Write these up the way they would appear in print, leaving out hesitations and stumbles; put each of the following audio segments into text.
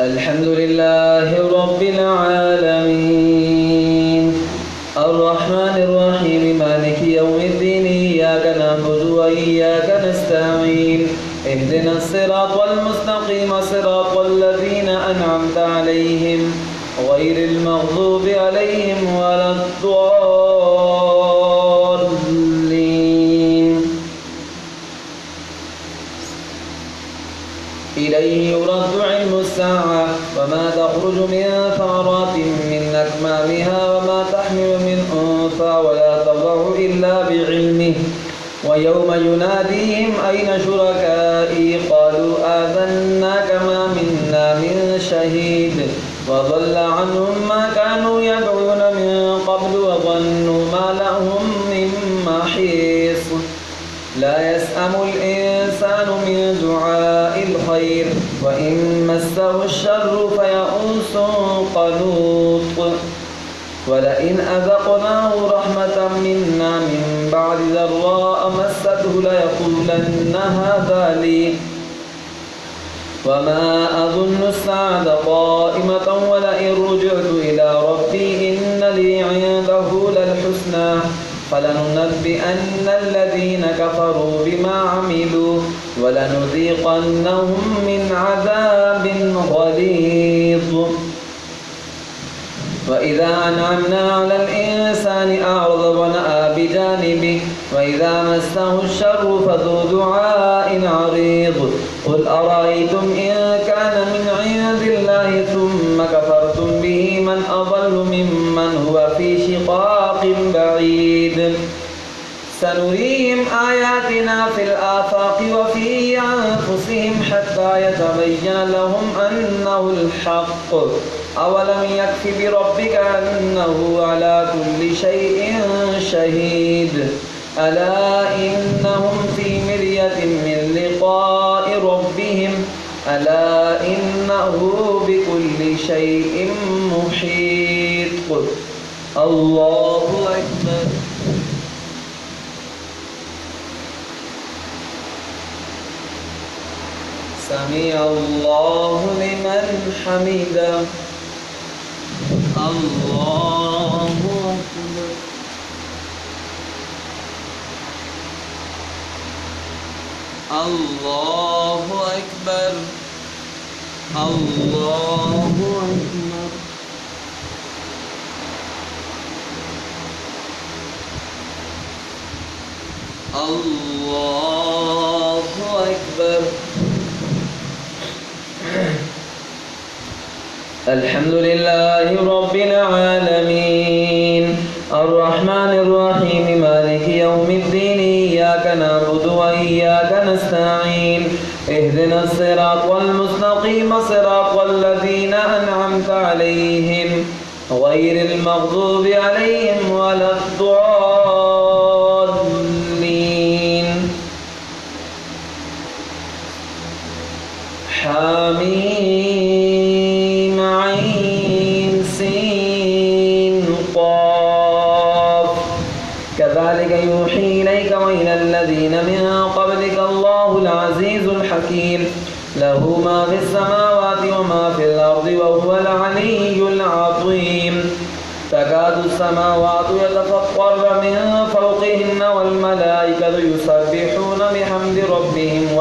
الحمد لله رب العالمين الرحمن الرحيم مالك يوم الدين إياك نعبد وإياك نستعين اهدنا الصراط المستقيم صراط الذين أنعمت عليهم غير المغضوب عليهم ولا الضالين إليه يرد علم الساعة وما تخرج من ثمرات من أكمامها وما تحمل من أنثى ولا تضع إلا بعلمه ويوم يناديهم أين شركائي قالوا آذناك ما منا من شهيد وضل عنهم ما كانوا يدعون من قبل وظنوا ما لهم من محيص لا يسأم الإنسان من دعاء الخير وإن مسه الشر فيئوس قنوط ولئن أذقناه رحمة منا من بعد ضراء مسته ليقولن هذا لي وما أظن الساعة قائمة ولئن رجعت إلى ربي إن لي عنده للحسنى فلننبئن الذين كفروا بما عملوا ولنذيقنهم من عذاب غليظ وإذا أنعمنا على الإنسان أعرض ونأى بجانبه وإذا مسه الشر فذو دعاء عريض قل أرأيتم إن كان من عند الله ثم كفرتم به من أضل ممن هو في شقاق بعيد سنريهم آياتنا في الآفاق وفي أنفسهم حتى يتبين لهم أنه الحق أولم يكف بربك أنه على كل شيء شهيد ألا إنهم في مرية من لقاء ربهم ألا إنه بكل شيء محيط الله أكبر سمع الله لمن حمده الله أكبر الله أكبر الله أكبر الله أكبر الحمد لله رب العالمين الرحمن الرحيم مالك يوم الدين إياك نعبد وإياك نستعين اهدنا الصراط المستقيم صراط الذين أنعمت عليهم غير المغضوب عليهم ولا الضالين حميم عين سين قاف كذلك يوحي إليك وإلى الذين من قبلك الله العزيز الحكيم له ما في السماوات وما في الأرض وهو العلي العظيم تكاد السماوات يتفطرن من فوقهن والملائكة يسبحون بحمد ربهم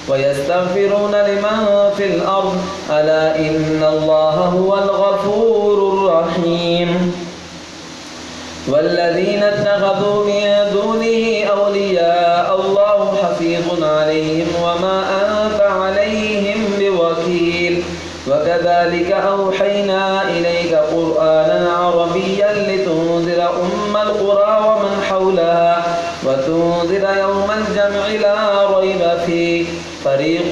ويستغفرون لمن في الأرض ألا إن الله هو الغفور الرحيم والذين اتخذوا من دونه أولياء الله حفيظ عليهم وما أنت عليهم بوكيل وكذلك أوحينا إليك قرآنا عربيا لتنذر أم القرى ومن حولها وتنذر يوم الجمع لا ريب فيه فريق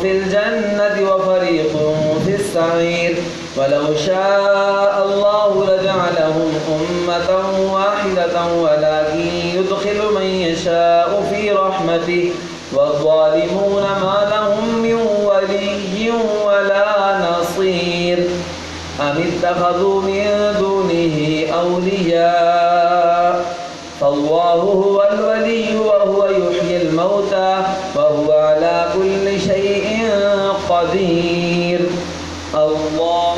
في الجنة وفريق في السعير ولو شاء الله لجعلهم أمة واحدة ولكن يدخل من يشاء في رحمته والظالمون ما لهم من ولي ولا نصير أم اتخذوا من دونه أولياء فالله هو الولي وهو يحيي الموتى وهو على كل شيء قدير. الله